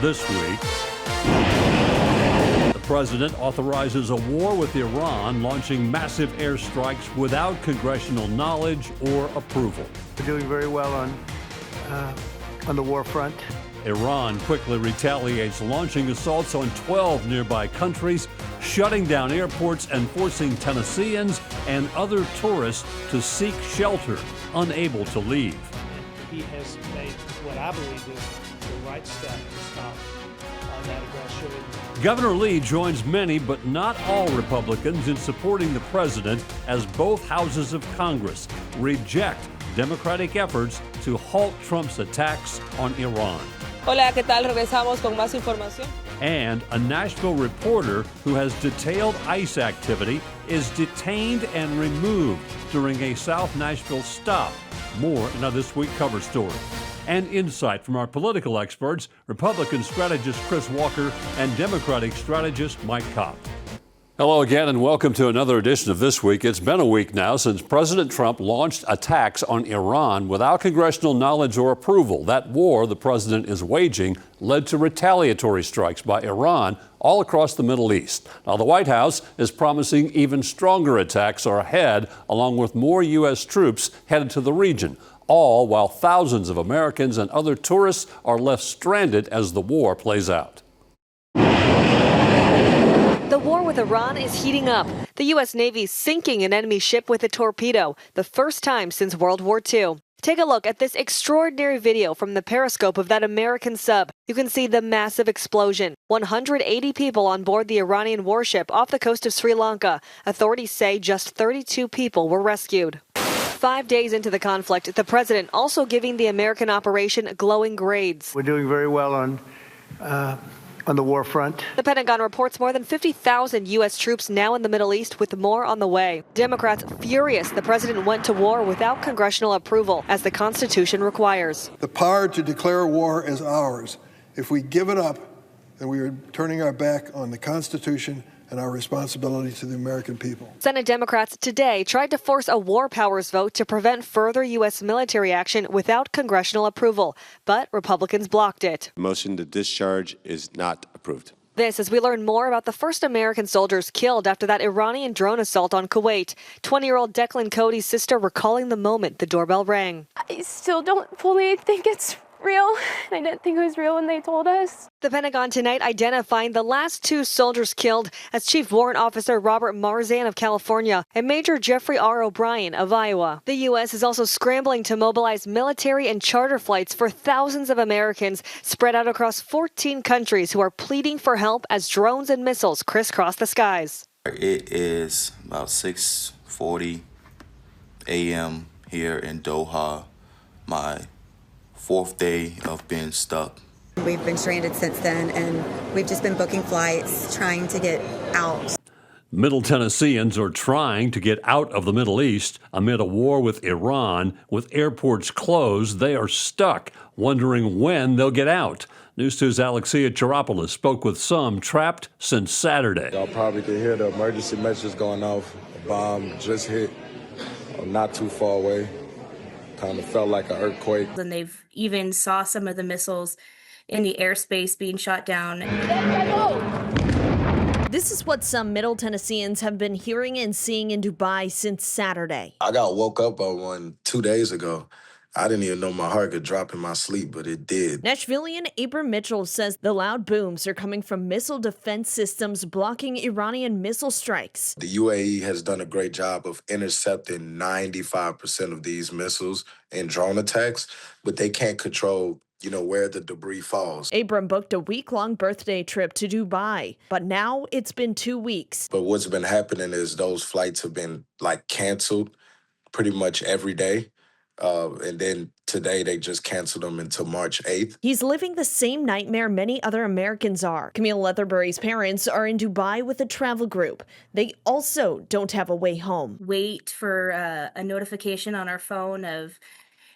this week. The president authorizes a war with Iran, launching massive airstrikes without congressional knowledge or approval. We're doing very well on the war front. Iran quickly retaliates, launching assaults on 12 nearby countries, shutting down airports and forcing Tennesseans and other tourists to seek shelter, unable to leave. He has made what I believe is the right step to stop that aggression. Governor Lee joins many, but not all Republicans in supporting the president as both houses of Congress reject Democratic efforts to halt Trump's attacks on Iran. Hola, ¿qué tal? Regresamos con más información. And a Nashville reporter who has detailed ICE activity is detained and removed during a South Nashville stop. More in our This Week cover story. And insight from our political experts, Republican strategist Chris Walker and Democratic strategist Mike Kopp. Hello again and welcome to another edition of This Week. It's been a week now since President Trump launched attacks on Iran without congressional knowledge or approval. That war the president is waging led to retaliatory strikes by Iran all across the Middle East. Now, the White House is promising even stronger attacks are ahead, along with more U.S. troops headed to the region, all while thousands of Americans and other tourists are left stranded as the war plays out. The war with Iran is heating up. The U.S. Navy sinking an enemy ship with a torpedo, the first time since World War II. Take a look at this extraordinary video from the periscope of that American sub. You can see the massive explosion. 180 people on board the Iranian warship off the coast of Sri Lanka. Authorities say just 32 people were rescued. 5 days into the conflict, the president also giving the American operation glowing grades. We're doing very well on the war front. The Pentagon reports more than 50,000 U.S. troops now in the Middle East, with more on the way. Democrats furious the president went to war without congressional approval, as the Constitution requires. The power to declare war is ours. If we give it up, then we are turning our back on the Constitution and our responsibility to the American people. Senate Democrats today tried to force a war powers vote to prevent further U.S. military action without congressional approval, but Republicans blocked it. Motion to discharge is not approved. This as we learn more about the first American soldiers killed after that Iranian drone assault on Kuwait. 20-year-old Declan Cody's sister recalling the moment the doorbell rang. I still don't fully think it's real. I didn't think it was real when they told us. The Pentagon tonight identifying the last two soldiers killed as Chief Warrant Officer Robert Marzan of California and Major Jeffrey R. O'Brien of Iowa. The U.S. is also scrambling to mobilize military and charter flights for thousands of Americans spread out across 14 countries who are pleading for help as drones and missiles crisscross the skies. It is about 6:40 a.m. here in Doha. My fourth day of being stuck. We've been stranded since then, and we've just been booking flights, trying to get out. Middle Tennesseans are trying to get out of the Middle East amid a war with Iran. With airports closed, they are stuck, wondering when they'll get out. News 2's Alexia Chiropoulos spoke with some trapped since Saturday. Y'all probably could hear the emergency messages going off. A bomb just hit not too far away. Kind of felt like an earthquake. And they've even saw some of the missiles in the airspace being shot down. This is what some Middle Tennesseans have been hearing and seeing in Dubai since Saturday. I got woke up on one 2 days ago. I didn't even know my heart could drop in my sleep, but it did. Nashvillian Abram Mitchell says the loud booms are coming from missile defense systems blocking Iranian missile strikes. The UAE has done a great job of intercepting 95% of these missiles and drone attacks, but they can't control, where the debris falls. Abram booked a week-long birthday trip to Dubai, but now it's been 2 weeks. But what's been happening is those flights have been canceled pretty much every day. And then today they just canceled them until March 8th. He's living the same nightmare many other Americans are. Camille Leatherbury's parents are in Dubai with a travel group. They also don't have a way home. Wait for a notification on our phone of,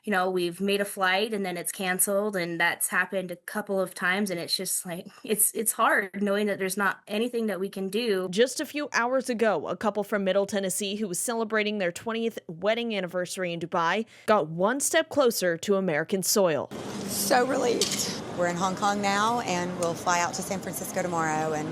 You know, we've made a flight and then it's canceled, and that's happened a couple of times, and it's just like it's hard knowing that there's not anything that we can do. Just a few hours ago, a couple from Middle Tennessee who was celebrating their 20th wedding anniversary in Dubai got one step closer to American soil. So relieved. We're in Hong Kong now, and we'll fly out to San Francisco tomorrow and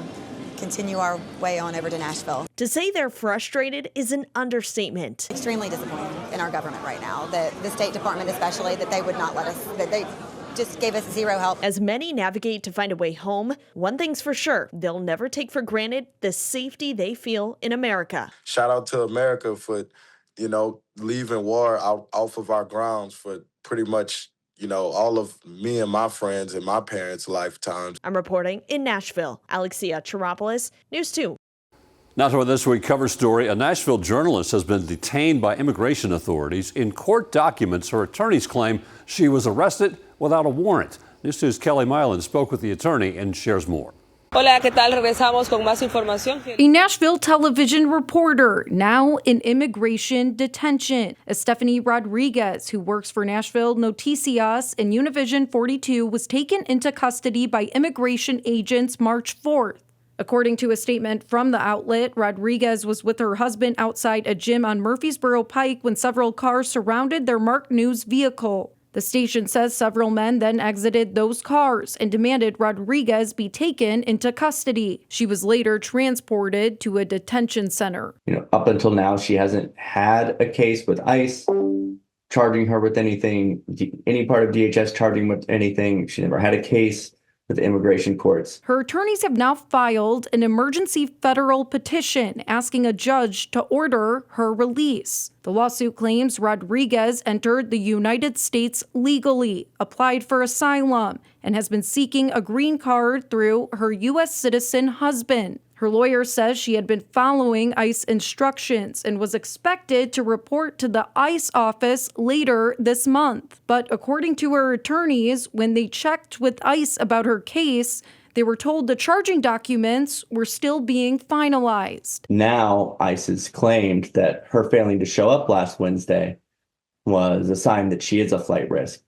continue our way on over to Nashville. To say they're frustrated is an understatement. Extremely disappointed in our government right now, the State Department especially, that they would not let us, that they just gave us zero help. As many navigate to find a way home, one thing's for sure, they'll never take for granted the safety they feel in America. Shout out to America for, leaving war off of our grounds for pretty much, all of me and my friends and my parents' lifetimes. I'm reporting in Nashville. Alexia Chiropoulos, News 2. Now to our This Week cover story. A Nashville journalist has been detained by immigration authorities. In court documents, her attorneys claim she was arrested without a warrant. News 2's Kelly Milan spoke with the attorney and shares more. Hola, ¿qué tal? Regresamos con más información. A Nashville television reporter now in immigration detention. Stephanie Rodriguez, who works for Nashville Noticias and Univision 42, was taken into custody by immigration agents March 4th. According to a statement from the outlet, Rodriguez was with her husband outside a gym on Murfreesboro Pike when several cars surrounded their marked news vehicle. The station says several men then exited those cars and demanded Rodriguez be taken into custody. She was later transported to a detention center. Up until now, she hasn't had a case with ICE charging her with anything, any part of DHS charging with anything. She never had a case with the immigration courts. Her attorneys have now filed an emergency federal petition asking a judge to order her release. The lawsuit claims Rodriguez entered the United States legally, applied for asylum, and has been seeking a green card through her U.S. citizen husband. Her lawyer says she had been following ICE instructions and was expected to report to the ICE office later this month. But according to her attorneys, when they checked with ICE about her case, they were told the charging documents were still being finalized. Now, ICE has claimed that her failing to show up last Wednesday was a sign that she is a flight risk.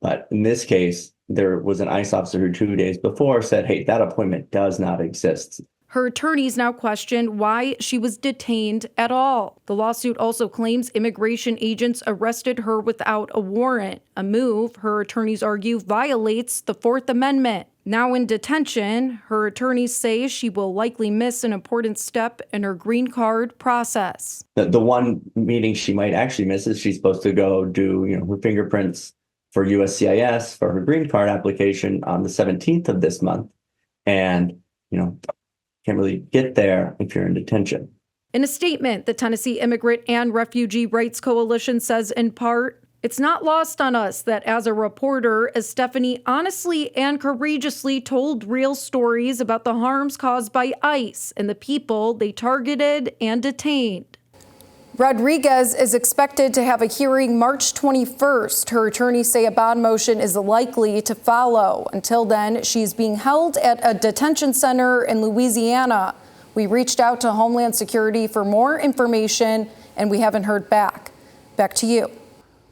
But in this case, there was an ICE officer who 2 days before said, hey, that appointment does not exist. Her attorneys now question why she was detained at all. The lawsuit also claims immigration agents arrested her without a warrant, a move her attorneys argue violates the Fourth Amendment. Now in detention, her attorneys say she will likely miss an important step in her green card process. The one meeting she might actually miss is she's supposed to go do her fingerprints for USCIS for her green card application on the 17th of this month. And, can't really get there if you're in detention. In a statement, the Tennessee Immigrant and Refugee Rights Coalition says in part, it's not lost on us that as a reporter, as Stephanie honestly and courageously told real stories about the harms caused by ICE and the people they targeted and detained. Rodriguez is expected to have a hearing March 21st. Her attorneys say a bond motion is likely to follow. Until then, she's being held at a detention center in Louisiana. We reached out to Homeland Security for more information, and we haven't heard back. Back to you.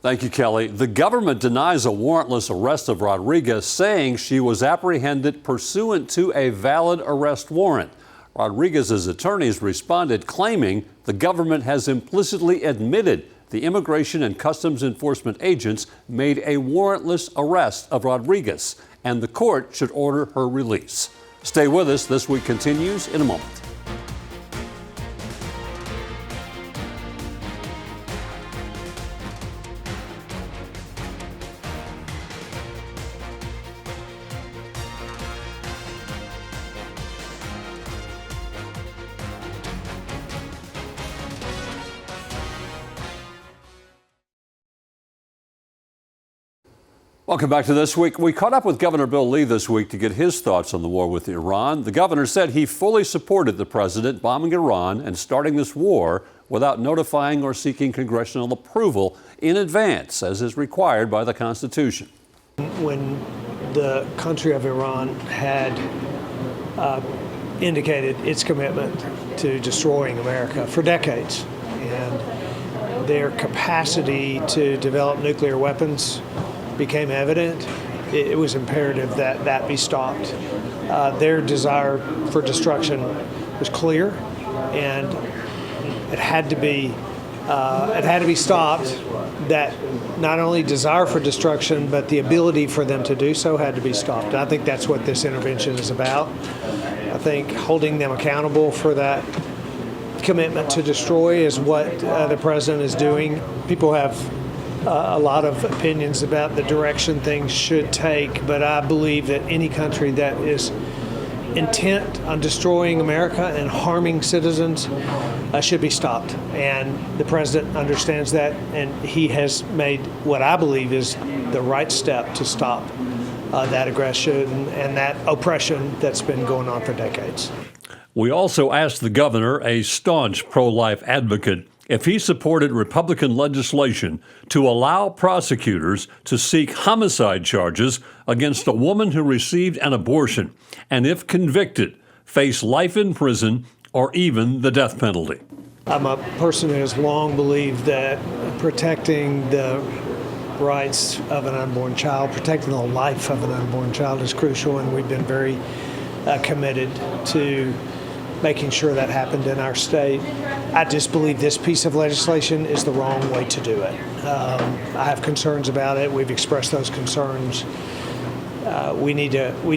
Thank you, Kelly. The government denies a warrantless arrest of Rodriguez, saying she was apprehended pursuant to a valid arrest warrant. Rodriguez's attorneys responded, claiming the government has implicitly admitted the Immigration and Customs Enforcement agents made a warrantless arrest of Rodriguez, and the court should order her release. Stay with us. This Week continues in a moment. Welcome back to This Week. We caught up with Governor Bill Lee this week to get his thoughts on the war with Iran. The governor said he fully supported the president bombing Iran and starting this war without notifying or seeking congressional approval in advance, as is required by the Constitution. When the country of Iran had indicated its commitment to destroying America for decades, and their capacity to develop nuclear weapons became evident, it was imperative that that be stopped. Their desire for destruction was clear, and it had to be stopped. That not only desire for destruction, but the ability for them to do so had to be stopped. And I think that's what this intervention is about. I think holding them accountable for that commitment to destroy is what the president is doing. People have a lot of opinions about the direction things should take, but I believe that any country that is intent on destroying America and harming citizens should be stopped. And the president understands that, and he has made what I believe is the right step to stop that aggression and that oppression that's been going on for decades. We also asked the governor, a staunch pro-life advocate, if he supported Republican legislation to allow prosecutors to seek homicide charges against a woman who received an abortion, and if convicted, face life in prison or even the death penalty. I'm a person who has long believed that protecting the rights of an unborn child, protecting the life of an unborn child is crucial, and we've been very committed to making sure that happened in our state. I just believe this piece of legislation is the wrong way to do it. I have concerns about it. We've expressed those concerns. We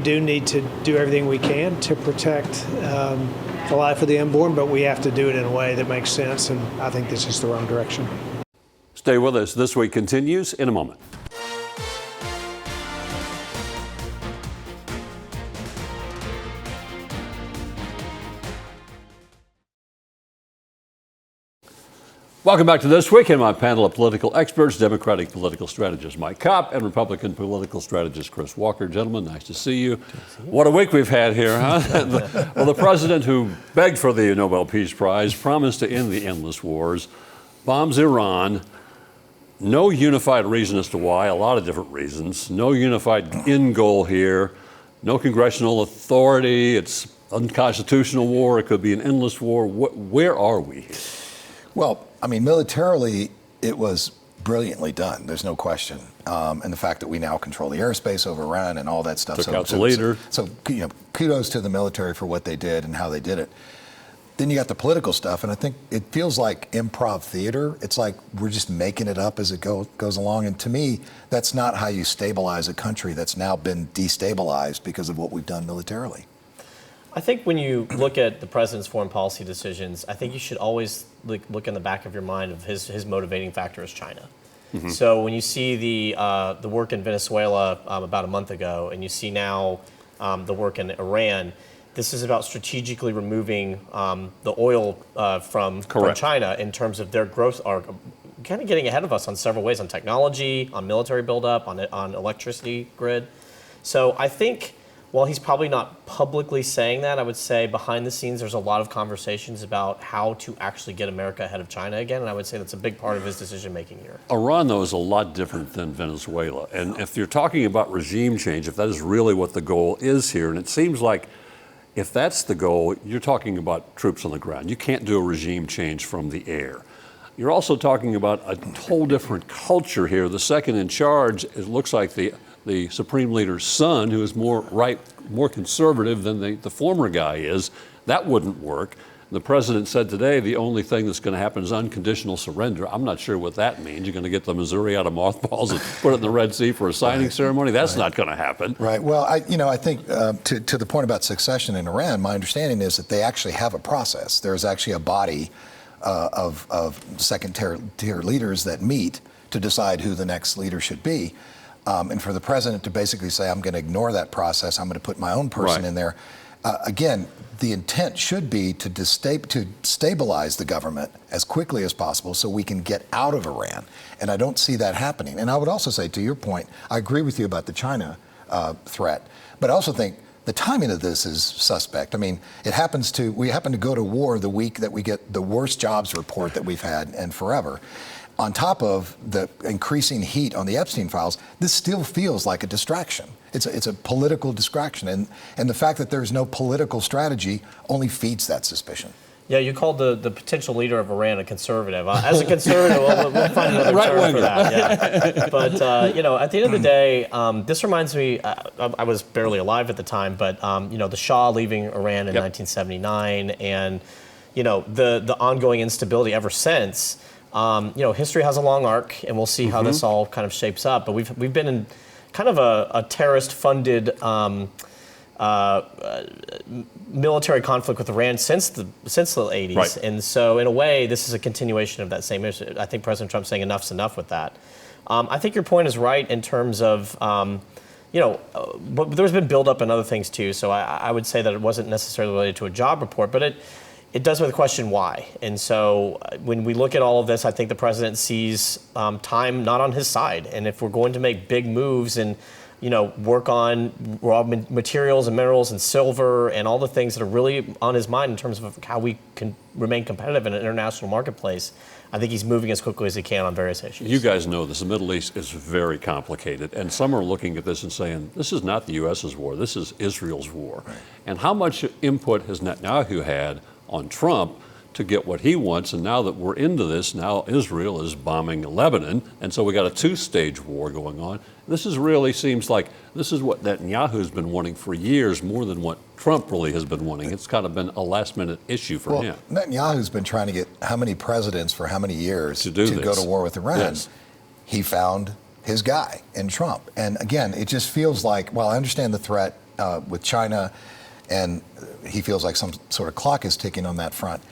do need to do everything we can to protect the life of the unborn, but we have to do it in a way that makes sense, and I think this is the wrong direction. Stay with us. This Week continues in a moment. Welcome back to This Week, and my panel of political experts, Democratic political strategist Mike Kopp and Republican political strategist Chris Walker. Gentlemen, nice to see you. What a week we've had here, huh? Well, the president who begged for the Nobel Peace Prize promised to end the endless wars, bombs Iran. No unified reason as to why, a lot of different reasons. No unified end goal here. No congressional authority. It's unconstitutional war. It could be an endless war. Where are we here? Well, I mean, militarily, it was brilliantly done. There's no question. And the fact that we now control the airspace over Iran and all that stuff. Took out the leader. So, kudos to the military for what they did and how they did it. Then you got the political stuff, and I think it feels like improv theater. It's like we're just making it up as it goes along. And to me, that's not how you stabilize a country that's now been destabilized because of what we've done militarily. I think when you look at the president's foreign policy decisions, I think you should always look in the back of your mind of his motivating factor is China. Mm-hmm. So when you see the work in Venezuela about a month ago, and you see now the work in Iran, this is about strategically removing the oil from China in terms of their growth, are kind of getting ahead of us on several ways, on technology, on military buildup, on electricity grid. So I think, while he's probably not publicly saying that, I would say behind the scenes there's a lot of conversations about how to actually get America ahead of China again, and I would say that's a big part of his decision-making here. Iran, though, is a lot different than Venezuela. And if you're talking about regime change, if that is really what the goal is here, and it seems like if that's the goal, you're talking about troops on the ground. You can't do a regime change from the air. You're also talking about a whole different culture here. The second in charge, it looks like the Supreme Leader's son, who is more conservative than the former guy is. That wouldn't work. The president said today the only thing that's going to happen is unconditional surrender. I'm not sure what that means. You're going to get the Missouri out of mothballs and put it in the Red Sea for a signing ceremony? That's not going to happen. Right. Well, I think to the point about succession in Iran, my understanding is that they actually have a process. There's actually a body of second-tier leaders that meet to decide who the next leader should be. And for the president to basically say, I'm going to ignore that process, I'm going to put my own person in there. Again, the intent should be to stabilize the government as quickly as possible so we can get out of Iran. And I don't see that happening. And I would also say, to your point, I agree with you about the China threat. But I also think the timing of this is suspect. I mean, we happen to go to war the week that we get the worst jobs report that we've had in forever. On top of the increasing heat on the Epstein files, this still feels like a distraction. It's a political distraction. And the fact that there's no political strategy only feeds that suspicion. Yeah, you called the potential leader of Iran a conservative. As a conservative, we'll find another term for that. Yeah. But, at the end of the day, this reminds me, I was barely alive at the time, but, the Shah leaving Iran in 1979 and, the ongoing instability ever since. History has a long arc, and we'll see how this all kind of shapes up. But we've been in kind of a terrorist-funded military conflict with Iran since the 80s. Right. And so in a way, this is a continuation of that same issue. I think President Trump's saying enough's enough with that. I think your point is right in terms of, but there's been buildup in other things too. So I would say that it wasn't necessarily related to a job report, but it does with the question why. And so when we look at all of this, I think the president sees time not on his side. And if we're going to make big moves and work on raw materials and minerals and silver and all the things that are really on his mind in terms of how we can remain competitive in an international marketplace, I think he's moving as quickly as he can on various issues. You guys know this. The Middle East is very complicated. And some are looking at this and saying, this is not the U.S.'s war. This is Israel's war. And how much input has Netanyahu had on Trump to get what he wants? And now that we're into this, now Israel is bombing Lebanon. And so we got a two-stage war going on. This really seems like this is what Netanyahu's been wanting for years, more than what Trump really has been wanting. It's kind of been a last-minute issue for him. Netanyahu's been trying to get how many presidents for how many years to go to war with Iran. Yes. He found his guy in Trump. And again, it just feels like, well, I understand the threat with China, and he feels like some sort of clock is ticking on that front.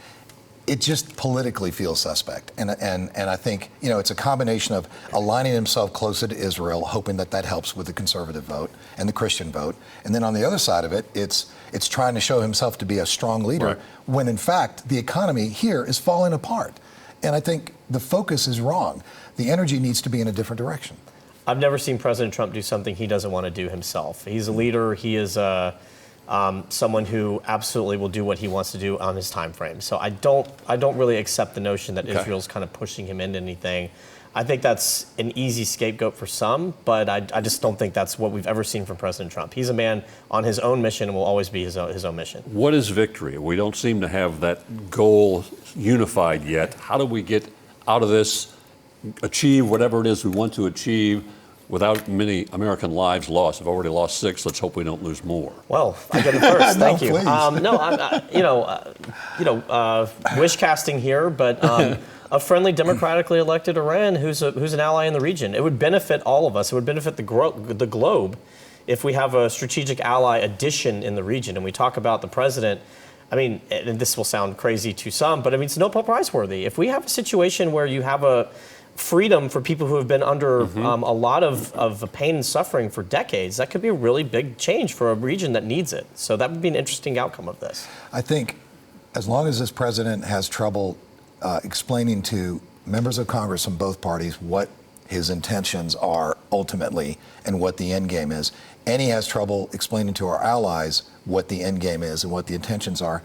It just politically feels suspect. And I think, it's a combination of aligning himself closer to Israel, hoping that helps with the conservative vote and the Christian vote. And then on the other side of it, it's trying to show himself to be a strong leader, when in fact the economy here is falling apart. And I think the focus is wrong. The energy needs to be in a different direction. I've never seen President Trump do something he doesn't want to do himself. He's a leader. He is someone who absolutely will do what he wants to do on his time frame. So I don't really accept the notion that Israel's kind of pushing him into anything. I think that's an easy scapegoat for some, but I just don't think that's what we've ever seen from President Trump. He's a man on his own mission and will always be his own mission. What is victory? We don't seem to have that goal unified yet. How do we get out of this, achieve whatever it is we want to achieve, without many American lives lost? I've already lost 6. Let's hope we don't lose more. Well, I get it first. Thank you. Wish casting here, but a friendly, democratically elected Iran who's an ally in the region. It would benefit all of us. It would benefit the globe if we have a strategic ally addition in the region. And we talk about the president. I mean, and this will sound crazy to some, but I mean, it's Nobel Prize worthy. If we have a situation where you have a freedom for people who have been under a lot of pain and suffering for decades, that could be a really big change for a region that needs it. So that would be an interesting outcome of this. I think as long as this president has trouble explaining to members of Congress from both parties what his intentions are ultimately and what the end game is, and he has trouble explaining to our allies what the end game is and what the intentions are,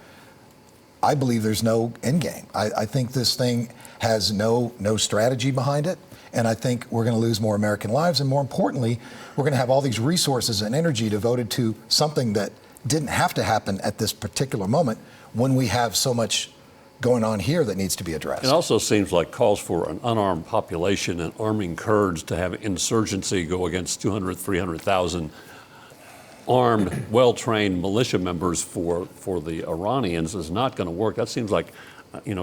I believe there's no end game. I think this thing has no strategy behind it, and I think we're going to lose more American lives, and more importantly, we're going to have all these resources and energy devoted to something that didn't have to happen at this particular moment when we have so much going on here that needs to be addressed. It also seems like calls for an unarmed population and arming Kurds to have insurgency go against 200, 300,000 armed, well-trained militia members for the Iranians is not going to work. That seems like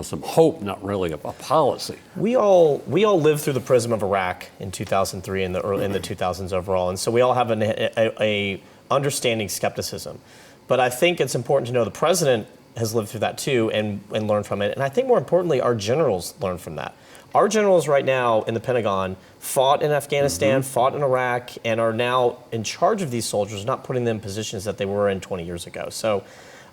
some hope, not really a policy. We all lived through the prism of Iraq in 2003 and in the 2000s overall, and so we all have a understanding skepticism. But I think it's important to know the president has lived through that too and learned from it. And I think more importantly, our generals learned from that. Our generals right now in the Pentagon fought in Afghanistan, fought in Iraq, and are now in charge of these soldiers, not putting them in positions that they were in 20 years ago. So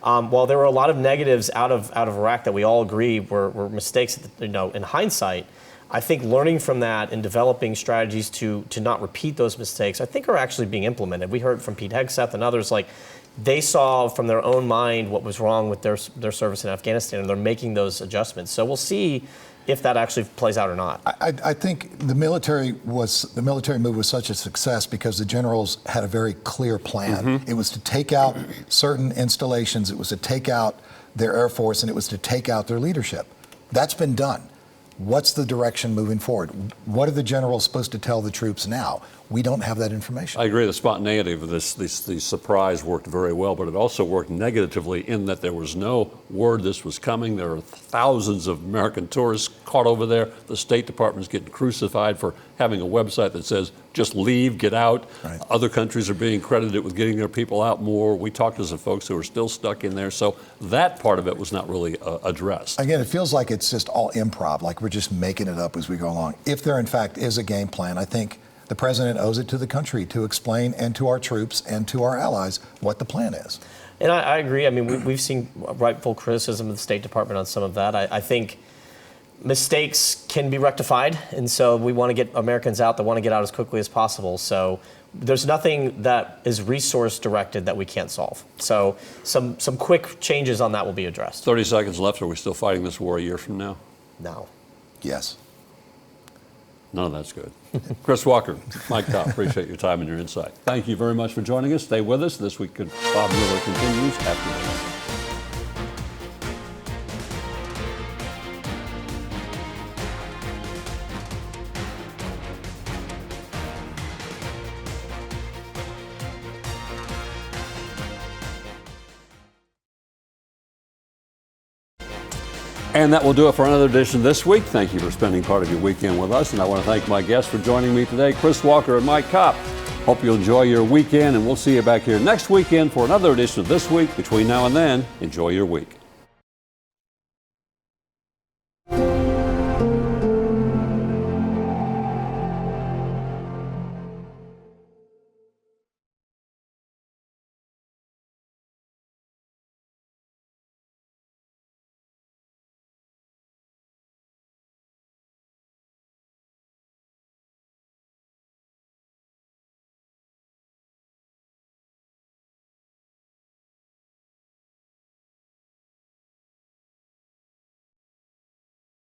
while there were a lot of negatives out of Iraq that we all agree were mistakes, in hindsight, I think learning from that and developing strategies to not repeat those mistakes, I think are actually being implemented. We heard from Pete Hegseth and others, like they saw from their own mind what was wrong with their service in Afghanistan, and they're making those adjustments. So we'll see if that actually plays out or not. I think the military move was such a success because the generals had a very clear plan. It was to take out certain installations. It was to take out their Air Force and it was to take out their leadership. That's been done. What's the direction moving forward? What are the generals supposed to tell the troops now? We don't have that information. I agree. The spontaneity of the surprise worked very well, but it also worked negatively in that there was no word this was coming. There are thousands of American tourists caught over there. The State Department's getting crucified for having a website that says, just leave, get out. Right. Other countries are being credited with getting their people out more. We talked to some folks who are still stuck in there. So that part of it was not really addressed. Again, it feels like it's just all improv, like we're just making it up as we go along. If there, in fact, is a game plan, I think the president owes it to the country to explain, and to our troops and to our allies, what the plan is. And I agree. I mean, we've seen rightful criticism of the State Department on some of that. I think mistakes can be rectified, and so we want to get Americans out that want to get out as quickly as possible. So there's nothing that is resource directed that we can't solve. So some quick changes on that will be addressed. 30 seconds left. Are we still fighting this war a year from now? No. Yes. None of that's good. Chris Walker, Mike Kopp, appreciate your time and your insight. Thank you very much for joining us. Stay with us. This Week with Bob Mueller continues after this. And that will do it for another edition this week. Thank you for spending part of your weekend with us. And I want to thank my guests for joining me today, Chris Walker and Mike Kopp. Hope you enjoy your weekend, and we'll see you back here next weekend for another edition of This Week. Between now and then, enjoy your week.